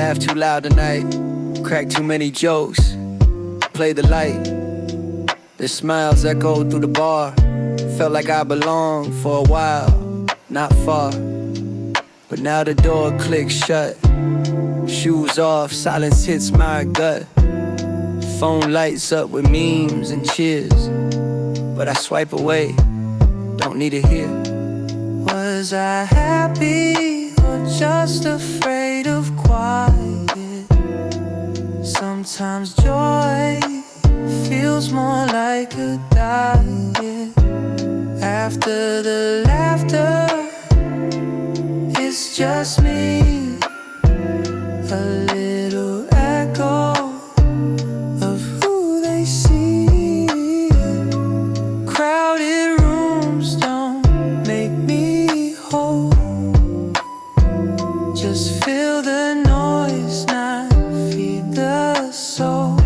laugh too loud tonight, crack too many jokes, play the light. The smiles echoed through the bar. Felt like I belonged for a while, not far. But now the door clicks shut. Shoes off, silence hits my gut. Phone lights up with memes and cheers, but I swipe away, don't need it here. Was I happy or just afraid of quiet? Sometimes joy feels more like a diet. After the laughter, it's just me, a little echo of who they see. Crowded rooms don't make me whole. Just feel the noise, not feed the soul.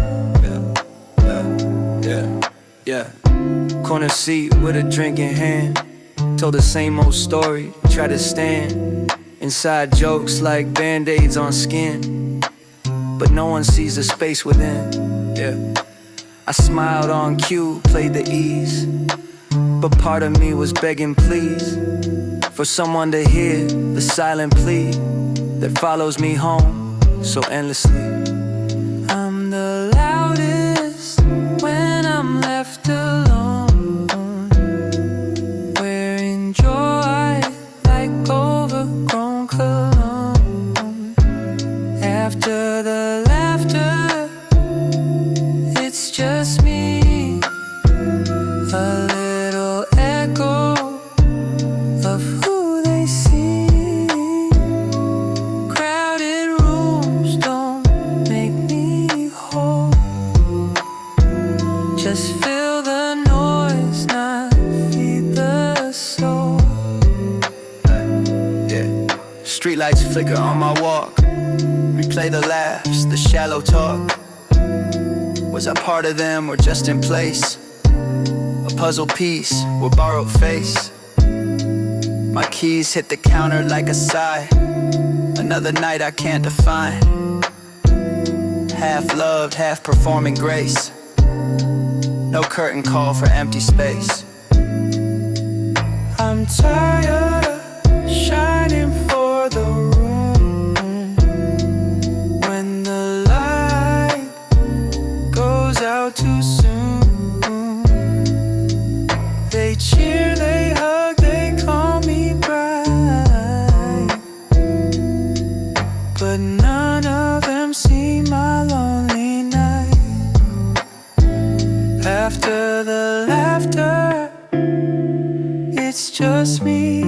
Yeah. Corner seat with a drink in hand. Told the same old story, try to stand. Inside jokes like band-aids on skin, but no one sees the space within. Yeah. I smiled on cue, played the ease, but part of me was begging please for someone to hear the silent plea that follows me home so endlessly. I'm the loudest when I'm left alone, wearing joy like overgrown cologne. After the laughter, it's just me, a little echo of who they see. Crowded rooms don't make me whole. Just feel the noise, not feed the soul. Yeah. Streetlights flicker on my walk. Replay the laughs, the shallow talk. Was I part of them or just in place? A puzzle piece with borrowed face. My keys hit the counter like a sigh. Another night I can't define. Half loved, half performing grace. No curtain call for empty space. I'm tired of shining for the room. When the light goes out too soon, they cheer, they hug, they call me bright, but none of them see my lonely night. After the laughter, it's just me,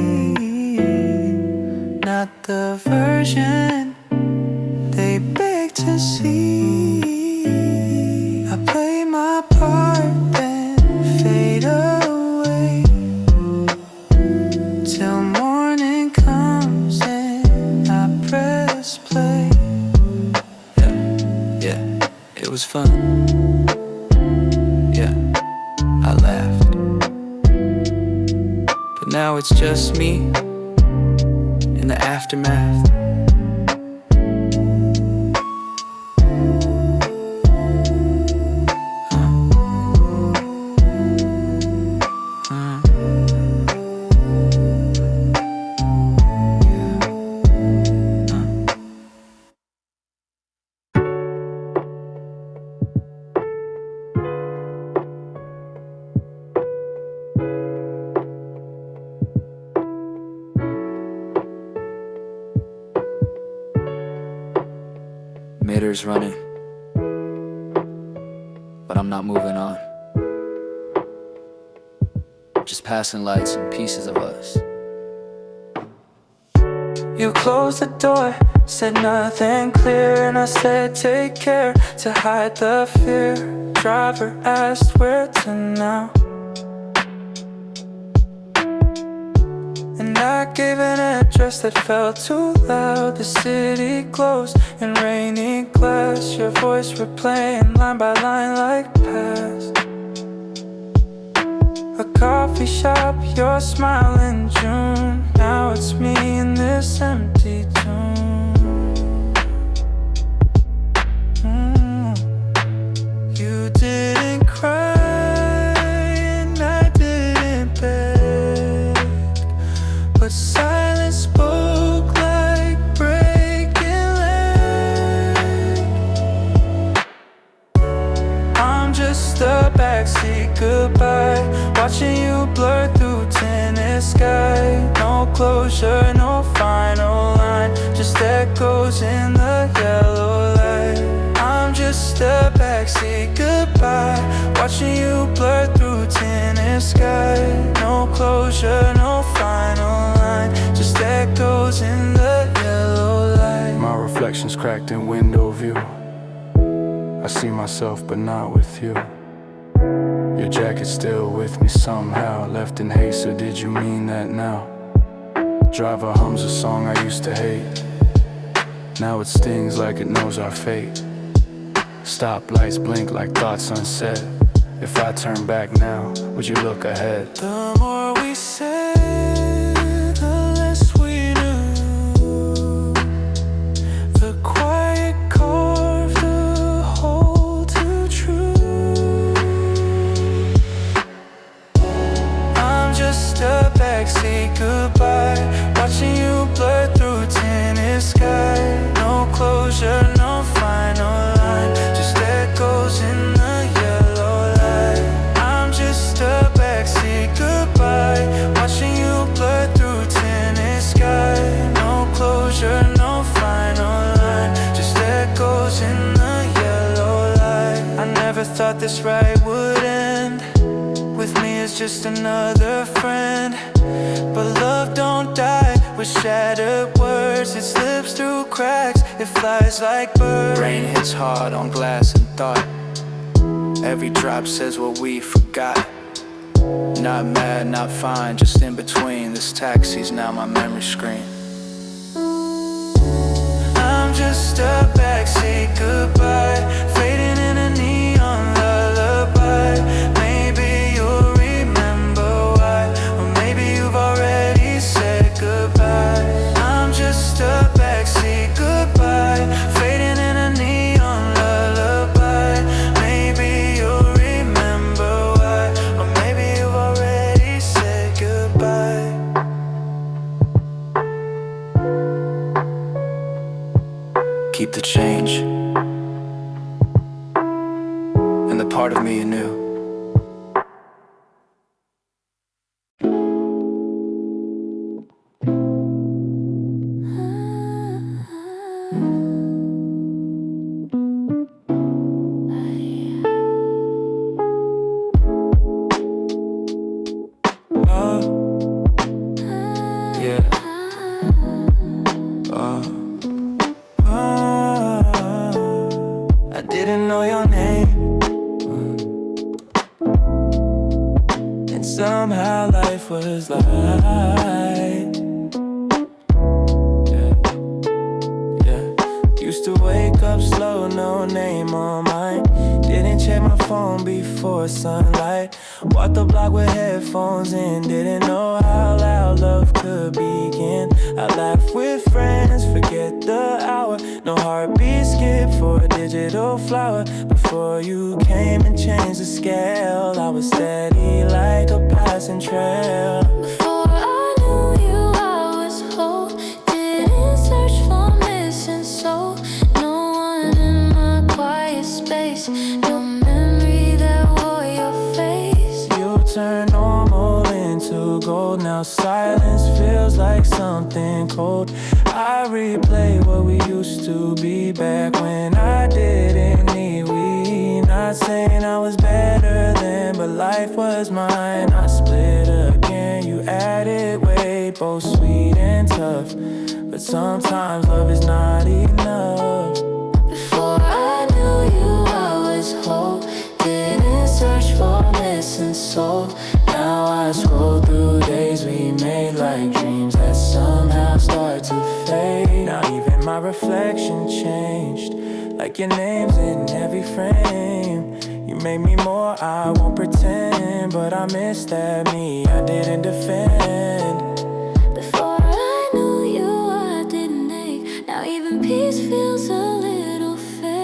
not the version they beg to see. I play my part, then fade away, till morning comes and I press play. Yeah, it was fun. Yeah, I laughed. But now it's just me in the aftermath. Meters running, but I'm not moving on. Just passing lights and pieces of us. You closed the door, said nothing clear, and I said take care to hide the fear. Driver asked where to now, and I gave an address that felt too loud. The city glows in rainy glass. Your voice replaying line by line like past. A coffee shop, your smile in June. Now it's me in this empty tomb. backseat goodbye, watching you blur through tennis sky. No closure, no final line, just echoes in the yellow light. I'm just a backseat goodbye, watching you blur through tennis sky. No closure, no final line, just echoes in the yellow light. My reflection's cracked in window view, I see myself but not with you. Your jacket's still with me somehow, left in haste, or did you mean that now? Driver hums a song I used to hate, now it stings like it knows our fate. Stoplights blink like thoughts unsaid. If I turn back now, would you look ahead? The more we said, the less we knew. The quiet carved a hole too true. I'm just a backseat goodbye, watching you blur through tennis sky. No closure, no final line, just echoes in the yellow light. I'm just a backseat goodbye, watching you blur through tennis sky. No closure, no final line, just echoes in the yellow light. I never thought this ride would end, with me it's just another friend. But love don't die with shattered words, it slips through cracks, it flies like birds. Rain hits hard on glass and thought, every drop says what we forgot. Not mad, not fine, just in between. This taxi's now my memory screen. I'm just a backseat goodbye, fading in a neon lullaby. Maybe you'll remember why, or maybe you've already said goodbye. I'm just a backseat goodbye, fading in a neon lullaby. Maybe you'll remember why, or maybe you've already said goodbye. Keep the change, and the part of me you knew. I didn't know your name, and somehow life was light. Used to wake up slow, no name on mine. Didn't check my phone before sunlight. Walked the block with headphones in, didn't know how loud love could begin. I laugh with friends, forget the hour. No heartbeat, skip for a digital flower. Before you came and changed the scale, I was steady like a passing trail. Before I knew you, I was whole. Didn't search for missing soul. No one in my quiet space. No memory that wore your face. You turn normal into gold. Now silence feels like something cold. I replay what we used to be back when I didn't need we. Not saying I was better then, but life was mine. I split again, you added weight, both sweet and tough. But sometimes love is not enough. Before I knew you, I was whole. Didn't search for missing soul. Now I scroll through days we made like dreams that somehow start to fade. Now even my reflection changed, like your name's in every frame. You made me more, I won't pretend, but I miss that me I didn't defend. Before I knew you, I didn't ache. Now even peace feels a little fake.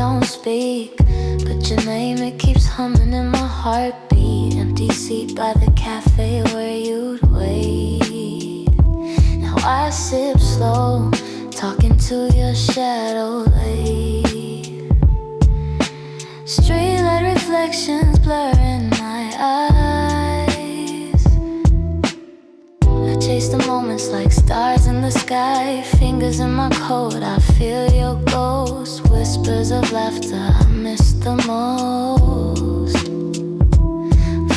don't speak, but your name, it keeps humming in my heartbeat. Empty seat by the cafe where you'd wait. Now I sip slow, talking to your shadow late. Streetlight reflections blurring my eyes. I chase the moments like stars in the sky. Fingers in my coat, I feel your ghost. Whispers of laughter I miss the most.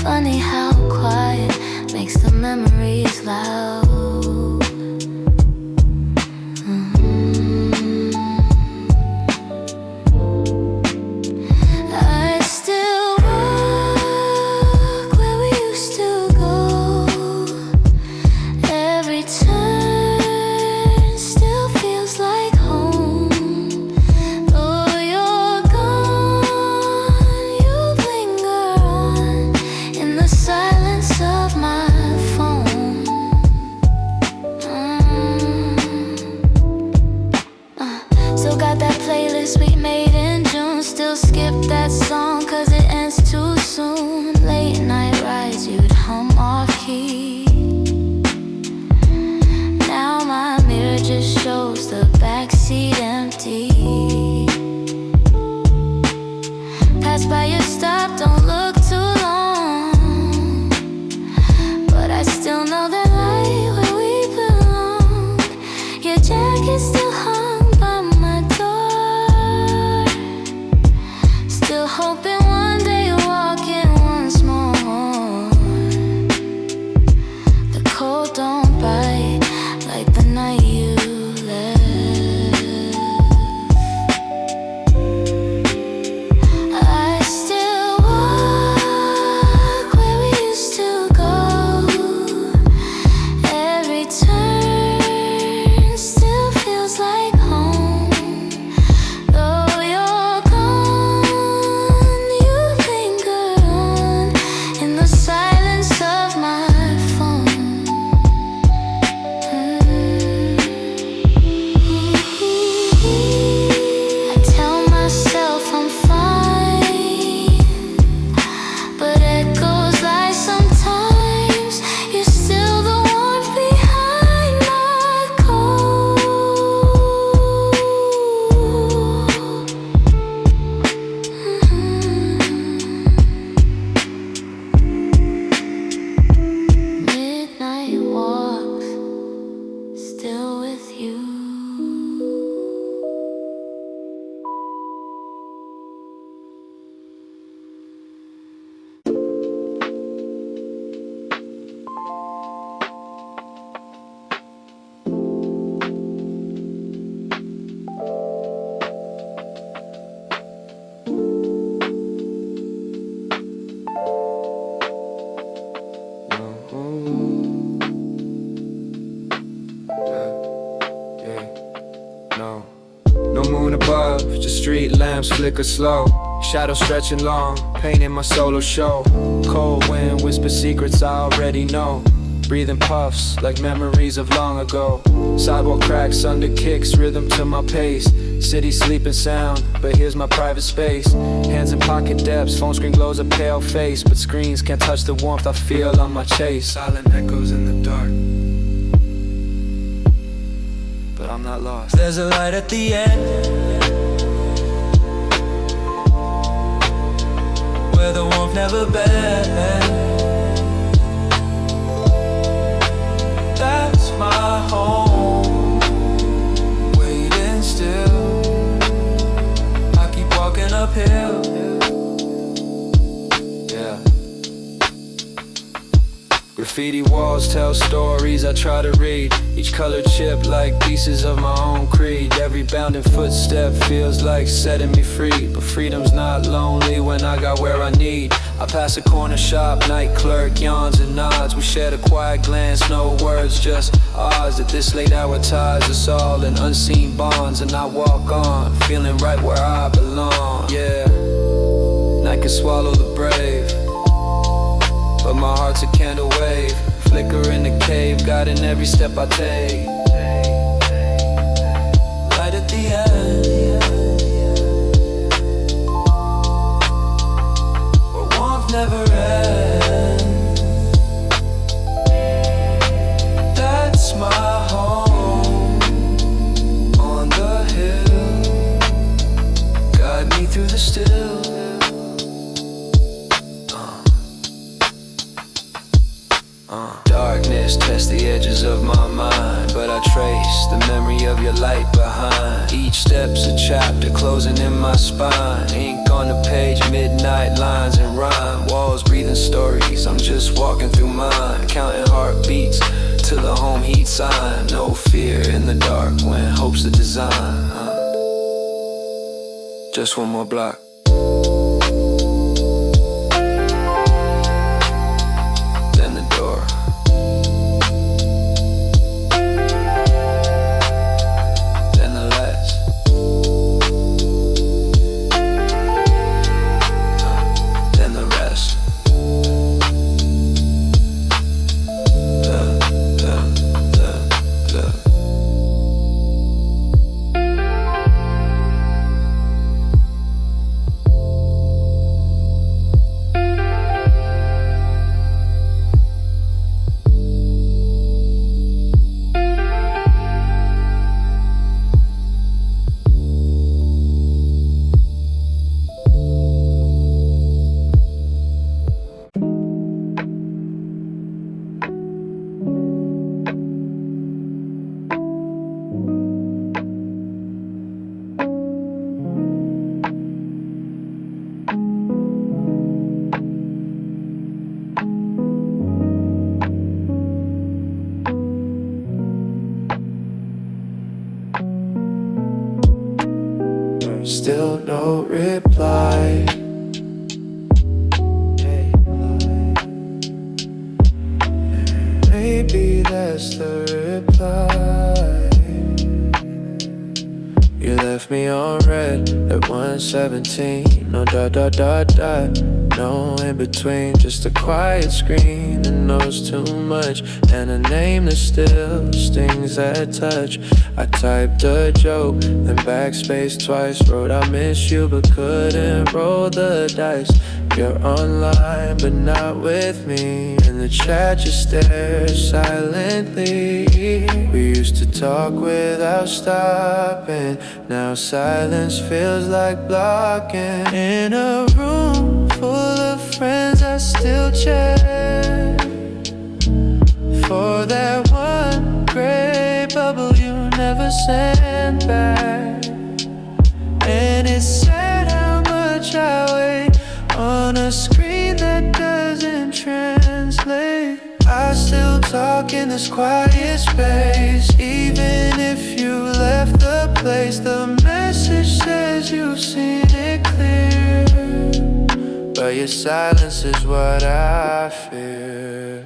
Funny how quiet makes the memories loud. I still walk where we used to go. Every turn still feels like home. Though you're gone, you linger on in the silence of my phone. Still got that playlist we made in June. Still skip that song cause it ends too soon. Late night rides you'd hum off key. Now my mirror just shows the backseat empty. Pass by your stop, don't look too long, but I still know that light where we belong. Your jacket still hung by my door. Still hoping one day you'll walk in once more. The cold don't bite like the night you left. I still walk where we used to go. Every turn still feels like home. Though you're gone, you linger on in the silence of my phone. I tell myself I'm fine, but echoes lie sometimes. You're still the warmth behind my coat. Midnight walks, still with you. No moon above, just street lamps flicker slow. Shadows stretching long, painting my solo show. Cold wind whisper secrets I already know. Breathing puffs like memories of long ago. Sidewalk cracks under kicks, rhythm to my pace. City sleeping sound, but here's my private space. Hands in pocket depths, phone screen glows a pale face, but screens can't touch the warmth I feel on my chase. Silent echoes in the dark, but I'm not lost. There's a light at the end, where the warmth never bends. That's my home, waiting still. I keep walking uphill. Yeah. Graffiti walls tell stories I try to read. Each colored chip like pieces of my own creed. Every bounding footstep feels like setting me free. But freedom's not lonely when I got where I need. I pass a corner shop, night clerk yawns and nods. We shared a quiet glance, no words, just ours. At this late hour ties us all in unseen bonds. And I walk on, feeling right where I belong. Yeah, night can swallow the brave, but my heart's a candle wave. Flicker in the cave, guiding every step I take. Light at the end, of my mind, but I trace the memory of your light behind. Each step's a chapter closing in my spine. Ink on the page, midnight lines and rhyme. Walls breathing stories, I'm just walking through mine. Counting heartbeats till the home heat sign. No fear in the dark when hope's the design. Just one more block. Then the door. Then the last. Then the rest. Still no reply. Maybe that's the reply. You left me on red at 1:17. No dot dot dot dot. No in between, just a quiet screen that knows too much, and a name that still stings that touch. I typed a joke, then backspace twice. Wrote I miss you but couldn't roll the dice. You're online but not with me. In the chat you stare silently. We used to talk without stopping. Now silence feels like blocking. In a room full of friends I still check for that one gray bubble you never sent back. And it's sad how much I wait on a screen that doesn't translate. I still talk in this quiet space. Even if you left the place, the message says you've seen it clear. But your silence is what I fear.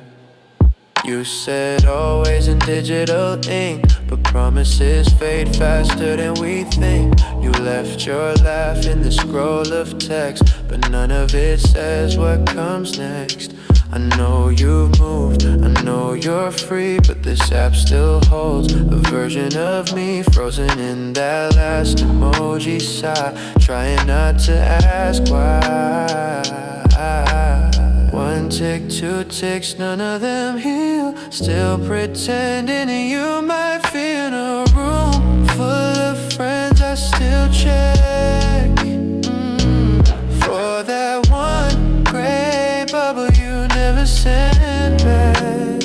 You said always in digital ink, but promises fade faster than we think. You left your laugh in the scroll of text, but none of it says what comes next. I know you've moved, I know you're free, but this app still holds a version of me frozen in that last emoji sigh, trying not to ask why. One tick, two ticks, none of them heal. Still pretending you might feel. In a room full of friends I still check for that one gray bubble you never sent back.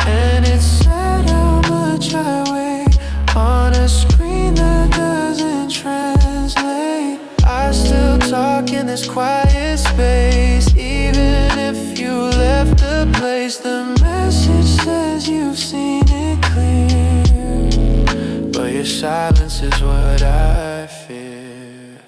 And it's sad how much I wait on a screen that doesn't translate. I still talk in this quiet space. Even if you left the place, the message says you've seen it clear. But your silence is what I fear.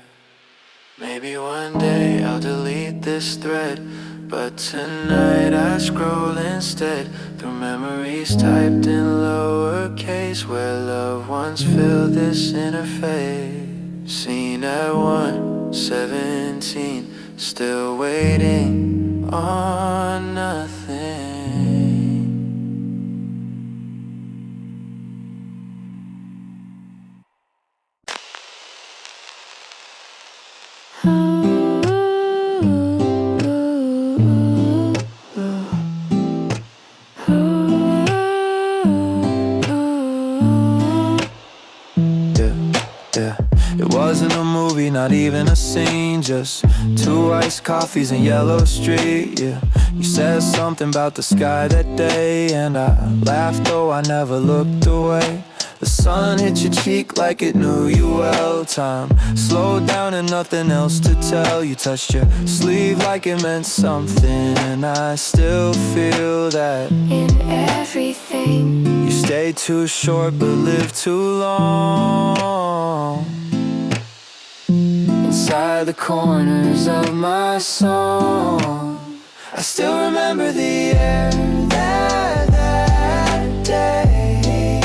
Maybe one day I'll delete this thread, but tonight I scroll instead through memories typed in lowercase, where loved ones fill this interface. Seen at 1:17, still waiting on nothing. It wasn't a movie movie, not even a scene, just 2 iced coffees in Yellow Street, yeah. You said something about the sky that day, and I laughed though I never looked away. The sun hit your cheek like it knew you well. Time slowed down and nothing else to tell. You touched your sleeve like it meant something, and I still feel that in everything. you stayed too short but lived too long. Inside the corners of my song, I still remember the air that day,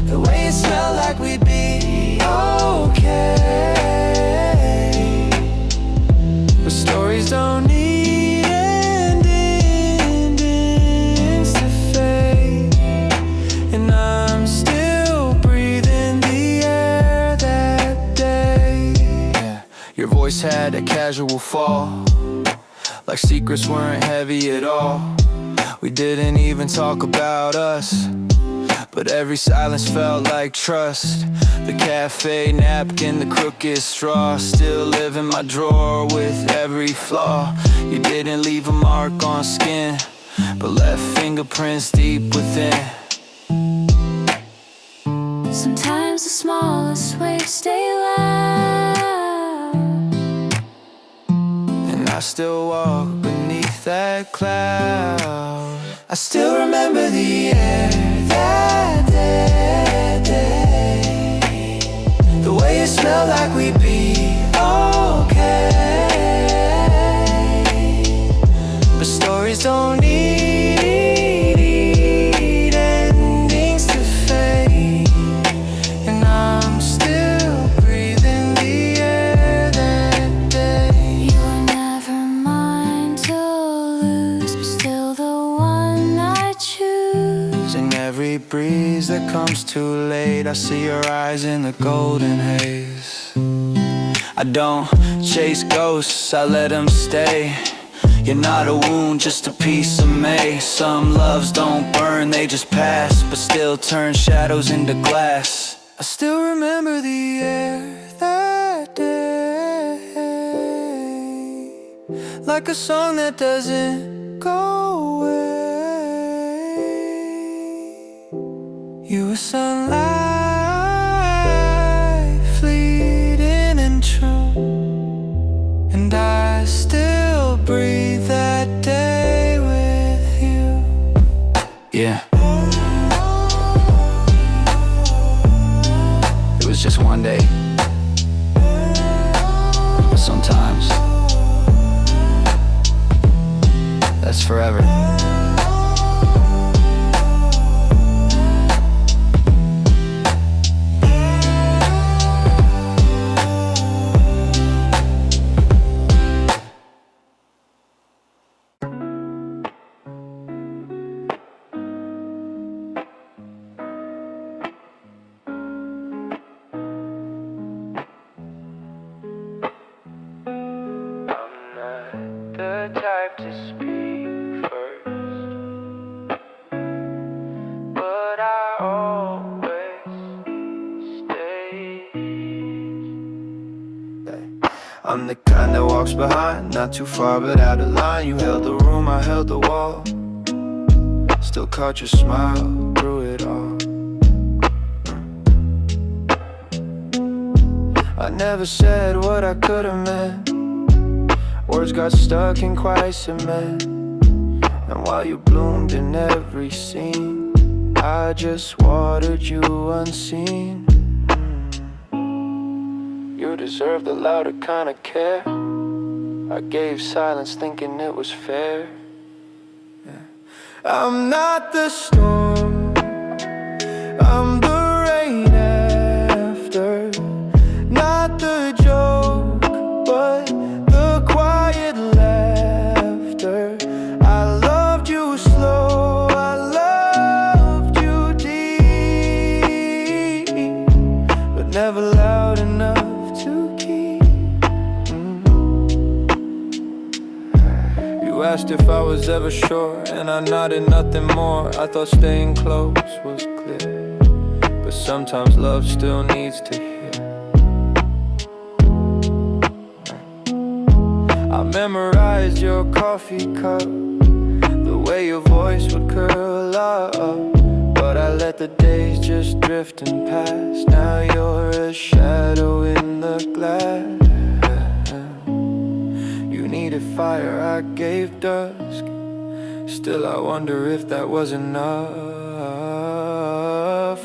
the way it smelled like we'd be okay. But stories don't need endings to fade, and I'm still breathing the air that day. Yeah. Your voice had a casual fall, like secrets weren't heavy at all. We didn't even talk about us, but every silence felt like trust. The cafe napkin, the crooked straw, still live in my drawer with every flaw. You didn't leave a mark on skin, but left fingerprints deep within. Sometimes the smallest waves stay loud, and I still walk beneath that cloud. I still remember the air that day, the way it smelled like we'd be okay. But stories don't need endings to fade, and I'm still breathing the air that day. you were never mine to lose, but still the one I choose. In every breeze that comes too late, I see your eyes in the golden haze. I don't chase ghosts, I let them stay. You're not a wound, just a piece of me. Some loves don't burn, they just pass, but still turn shadows into glass. I still remember the air that day, like a song that doesn't go away. You were sunlight, fleeting and true, and I still breathe that day with you. Yeah. It was just one day, but sometimes that's forever. The type to speak first, but I always stay. I'm the kind that walks behind, not too far but out of line. You held the room, I held the wall, still caught your smile through it all. I never said what I could have meant, words got stuck in quiet cement. And while you bloomed in every scene, I just watered you unseen. You deserve the louder kind of care. I gave silence thinking it was fair. I'm not the storm, I'm the rain after. Not the joke, but the quiet laughter. I loved you slow, I loved you deep, but never loud enough to keep. You asked if I was ever sure, and I nodded nothing more. I thought staying close was clear, but sometimes love still needs to hear. memorized your coffee cup, the way your voice would curl up. But I let the days just drift and pass. Now you're a shadow in the glass. You needed fire, I gave dusk. Still I wonder if that was enough.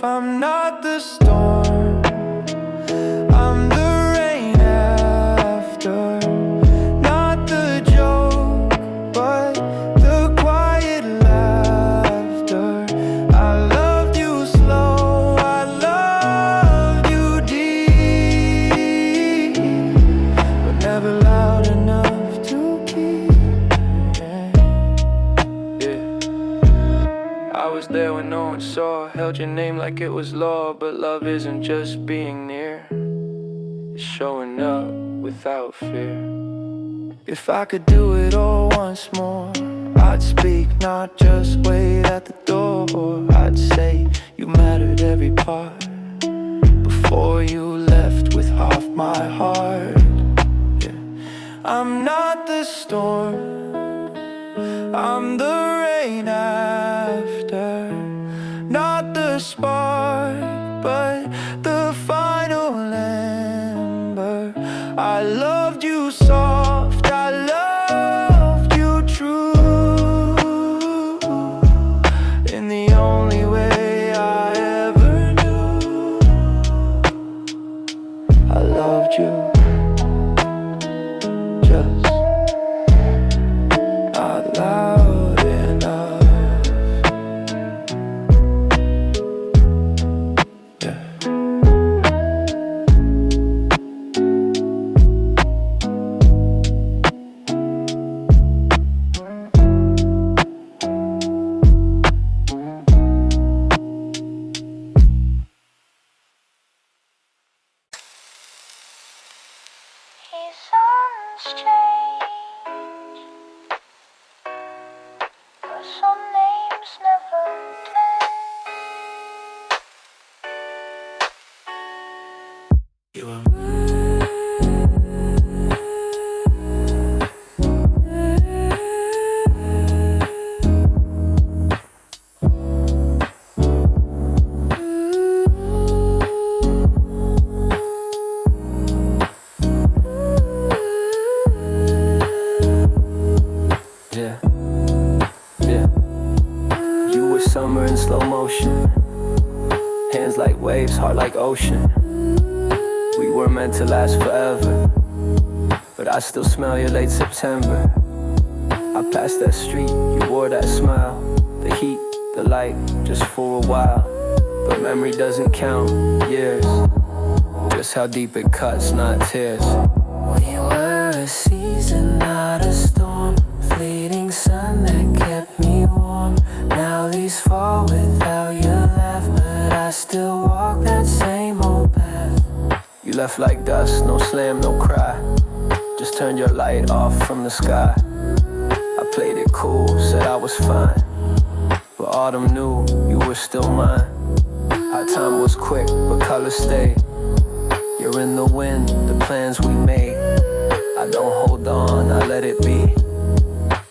I'm not the storm, I'm the rain after. Not the joke, but the quiet laughter. I loved you slow, I loved you deep, but never loud enough to keep. I was there when no one saw. Held your name like it was law. But love isn't just being near, it's showing up without fear. If I could do it all once more, I'd speak, not just wait at the door. I'd say you mattered every part before you left with half my heart. Yeah. I'm not the storm, I'm the rain after. Not the spark, but the final ember. I loved you soft, I loved you true, in the only way I ever knew. I loved you just not loud enough. Yeah. Seasons change, but some names never change. You are yeah, yeah. You were summer in slow motion, hands like waves, heart like ocean. We were meant to last forever, but I still smell your late September. I passed that street, you wore that smile, the heat, the light, just for a while. But memory doesn't count years, just how deep it cuts, not tears. We were a season, not a storm, fleeting sun that kept me warm. Now leaves fall without your laugh, but I still walk that same old path. You left like dust, no slam, no cry, just turned your light off from the sky. I played it cool, said I was fine, but autumn knew you were still mine. Our time was quick, but color stayed. You're in the wind, the plans we made. I don't hold on, I let it be,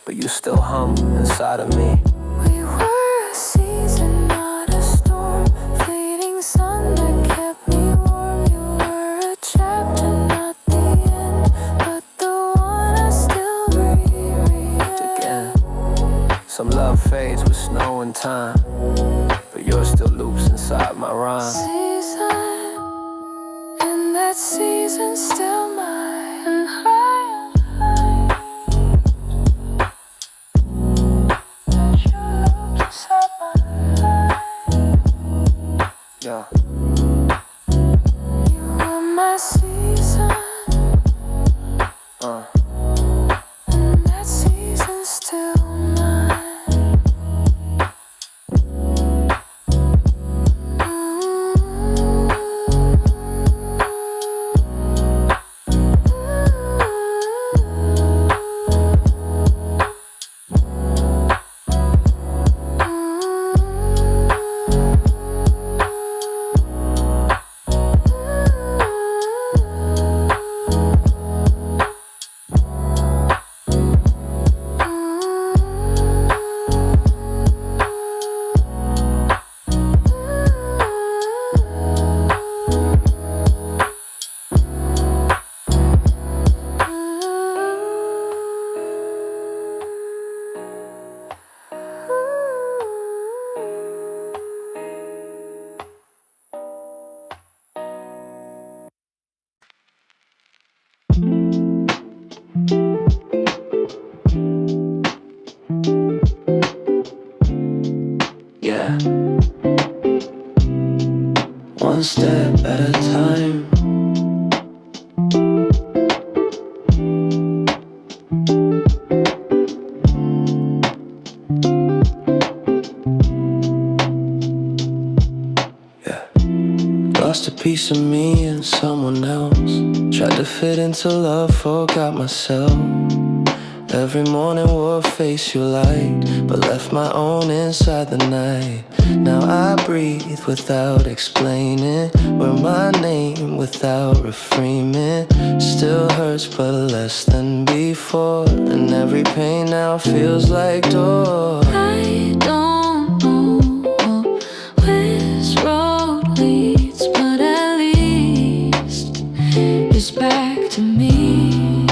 but you still hum inside of me. We were a season, not a storm, fleeting sun that kept me warm. You were a chapter, not the end, but the one I still reread again. Some love fades with snow and time, but yours still loops inside my rhyme. Season, and that season's still mine. That you look inside my Yeah. You were my season, and that season's still mine. step at a time. Lost a piece of me in someone else. Tried to fit into love, forgot myself. Every morning wore a face you liked, but left my own inside the night. Now I breathe without explaining, wear my name without reframing. Still hurts but less than before, and every pain now feels like door. I don't know where this road leads, but at least it's back to me.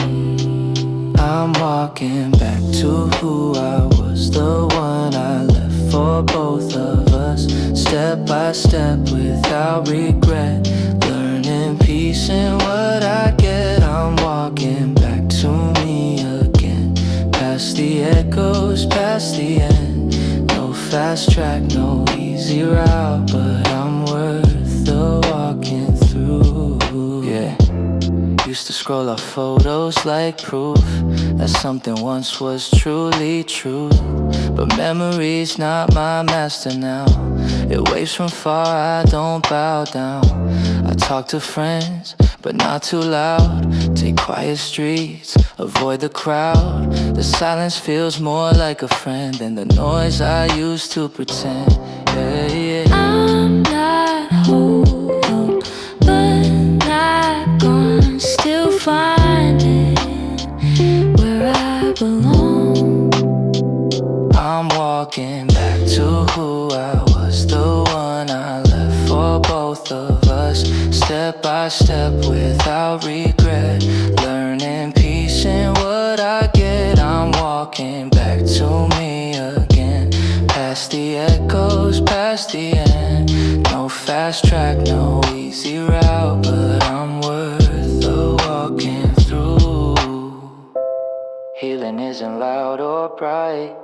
I'm walking back to who I was, the one I left for both of us. Step by step without regret, learning peace in what I get. I'm walking back to me again, past the echoes, past the end. No fast track, no easy route, but I'm worth the walking through. Yeah. Used to scroll off photos like proof that something once was truly true. But memory's not my master now. It waves from far, I don't bow down. I talk to friends, but not too loud. Take quiet streets, avoid the crowd. The silence feels more like a friend than the noise I used to pretend. Yeah, yeah. I'm not whole, but not gone. Still finding where I belong. I'm walking back to who I was, the one I left for both of us. Step by step without regret, learning peace in what I get. I'm walking back to me again, past the echoes, past the end. No fast track, no easy route, but I'm worth the walking through. Healing isn't loud or bright,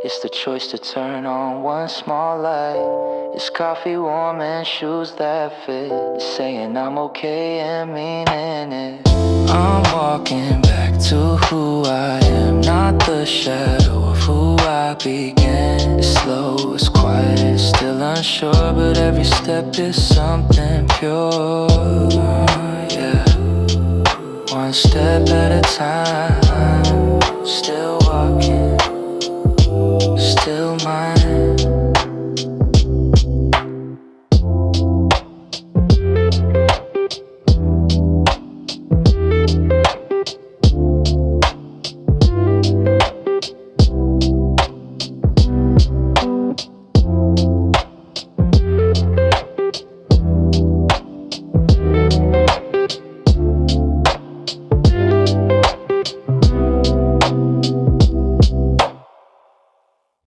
it's the choice to turn on one small light. It's coffee warm and shoes that fit. It's saying I'm okay and meaning it. I'm walking back to who I am, not the shadow of who I began. It's slow, it's quiet, still unsure, but every step is something pure. Yeah, one step at a time, still walking, still mine.